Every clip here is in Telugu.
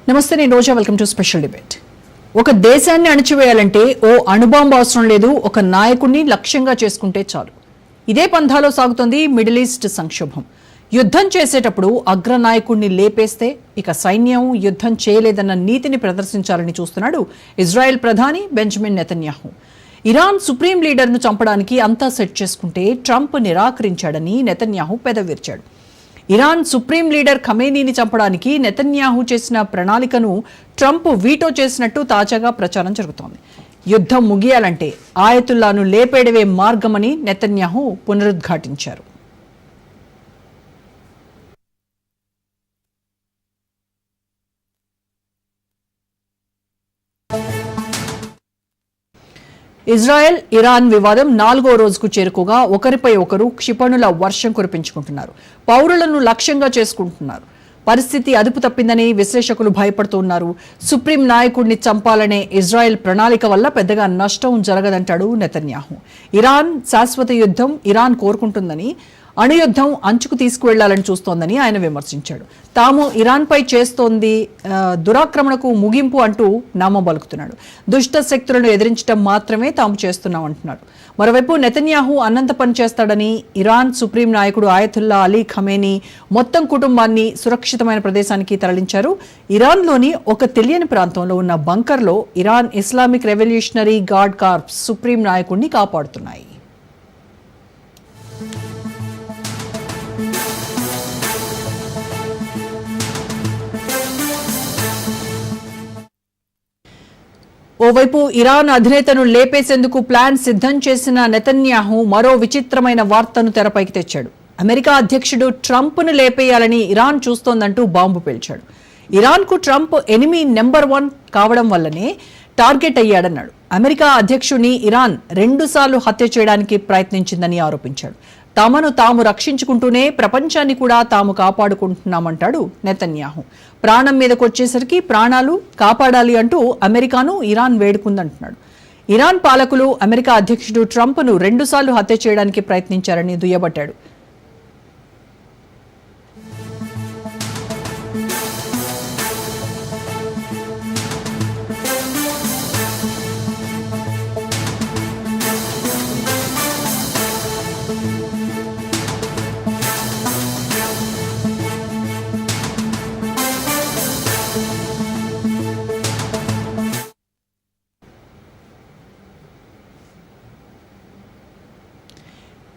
నమస్తే, నేను Roja. Welcome to special debate. ఒక దేశాన్ని అణచివేయాలంటే ఓ అణుబాంబు అవసరం లేదు, ఒక నాయకుడిని లక్ష్యంగా చేసుకుంటే చాలు. ఇదే పంథాలో సాగుతోంది మిడిల్ ఈస్ట్ సంక్షోభం. యుద్ధం చేసేటప్పుడు అగ్రనాయకుడిని లేపేస్తే ఇక సైన్యం యుద్ధం చేయలేదన్న నీతిని ప్రదర్శించాలని చూస్తున్నాడు ఇజ్రాయెల్ ప్రధాని బెంజమిన్ నెతన్యాహు. ఇరాన్ సుప్రీం లీడర్ను చంపడానికి అంతా సెట్ చేసుకుంటే ట్రంప్ నిరాకరించాడని నెతన్యాహు పెదవిర్చాడు. ఇరాన్ సుప్రీం లీడర్ ఖమేనీని చంపడానికి నెతన్యాహు చేసిన ప్రణాళికను ట్రంప్ వీటో చేసినట్టు తాజాగా ప్రచారం జరుగుతోంది. యుద్ధం ముగియాలంటే ఆయతుల్లాను లేపేయడమే మార్గమని నెతన్యాహు పునరుద్ఘాటించారు. ఇజ్రాయెల్ ఇరాన్ వివాదం 4వ రోజుకు చేరుకోగా ఒకరిపై ఒకరు క్షిపణుల వర్షం కురిపించుకుంటున్నారు. పౌరులను లక్ష్యంగా చేసుకుంటున్నారు. పరిస్థితి అదుపు తప్పిందని విశ్లేషకులు భయపడుతున్నారు. సుప్రీం నాయకుడిని చంపాలనే ఇజ్రాయెల్ ప్రణాళిక వల్ల పెద్దగా నష్టం జరగదంటాడు నెతన్యాహు. ఇరాన్ శాశ్వత యుద్ధం ఇరాన్ కోరుకుంటుందని, అణుయుద్ధం అంచుకు తీసుకువెళ్లాలని చూస్తోందని ఆయన విమర్శించాడు. తాము ఇరాన్పై చేస్తోంది దురాక్రమణకు ముగింపు అంటూ నామబలుకుతున్నాడు. దుష్ట శక్తులను ఎదిరించడం మాత్రమే తాము చేస్తున్నామంటున్నాడు. మరోవైపు నెతన్యాహు అన్నంత పని చేస్తాడని, ఇరాన్ సుప్రీం నాయకుడు ఆయతుల్లా అలీ ఖమేనీ మొత్తం కుటుంబాన్ని సురక్షితమైన ప్రదేశానికి తరలించారు. ఇరాన్లోని ఒక తెలియని ప్రాంతంలో ఉన్న బంకర్లో Iran Islamic revolutionary guard corps supreme నాయకుడిని కాపాడుతున్నాయి. ఓవైపు ఇరాన్ అధినేతను లేపేసేందుకు ప్లాన్ సిద్ధం చేసిన నెతన్యాహు మరో విచిత్రమైన వార్తను తెరపైకి తెచ్చాడు. అమెరికా అధ్యక్షుడు ట్రంప్ను లేపేయాలని ఇరాన్ చూస్తోందంటూ బాంబు పేల్చాడు. ఇరాన్కు ట్రంప్ ఎనిమీ నెంబర్ 1 కావడం వల్లనే టార్గెట్ అయ్యాడన్నాడు. అమెరికా అధ్యక్షుడిని ఇరాన్ 2 సార్లు హత్య చేయడానికి ప్రయత్నించిందని ఆరోపించాడు. తమను తాము రక్షించుకుంటూనే ప్రపంచాన్ని కూడా తాము కాపాడుకుంటున్నామంటాడు నెతన్యాహు. ప్రాణం మీదకొచ్చేసరికి ప్రాణాలు కాపాడాలి అంటూ అమెరికాను ఇరాన్ వేడుకుందంటున్నాడు. ఇరాన్ పాలకులు అమెరికా అధ్యక్షుడు ట్రంప్ను 2 సార్లు హత్య చేయడానికి ప్రయత్నించారని దుయ్యబట్టాడు.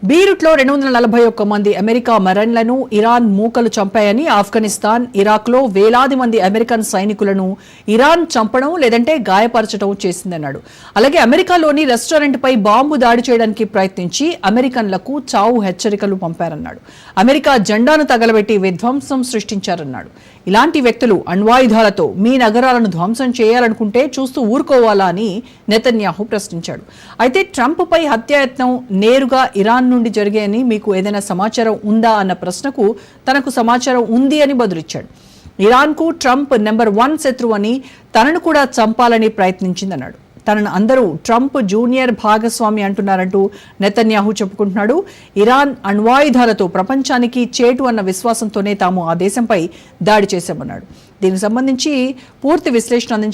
బీరుట్లో 241 మంది అమెరికా మెరైన్లను ఇరాన్ మూకలు చంపాయని, ఆఫ్ఘనిస్తాన్, ఇరాక్లో వేలాది మంది అమెరికన్ సైనికులను ఇరాన్ చంపడం లేదంటే గాయపరచడం చేసిందన్నాడు. అలాగే అమెరికాలోని రెస్టారెంట్పై బాంబు దాడి చేయడానికి ప్రయత్నించి అమెరికన్లకు చావు హెచ్చరికలు పంపారన్నాడు. అమెరికా జెండాను తగలబెట్టి విధ్వంసం సృష్టించారన్నాడు. ఇలాంటి వ్యక్తులు అణ్వాయుధాలతో మీ నగరాలను ధ్వంసం చేయాలనుకుంటే చూస్తూ ఊరుకోవాలా అని నెతన్యాహు ప్రశ్నించాడు. అయితే ట్రంప్పై హత్యాయత్నం నేరుగా ఇరాన్ నుండి జరిగాయని మీకు ఏదైనా సమాచారం ఉందా అన్న ప్రశ్నకు తనకు సమాచారం ఉంది అని బదులిచ్చాడు. ఇరాన్కు ట్రంప్ నెంబర్ 1 శత్రువు అని, తనను కూడా చంపాలని ప్రయత్నించిందన్నాడు. తనను అందరూ ట్రంప్ జూనియర్ భాగస్వామి అంటున్నారంటూ నెతన్యాహు చెప్పుకుంటున్నాడు. ఇరాన్ అణ్వాయుధాలతో ప్రపంచానికి చేటు అన్న విశ్వాసంతోనే తాము ఆ దేశంపై దాడి చేశామన్నాడు. దీనికి సంబంధించి పూర్తి విశ్లేషణ అందించడానికి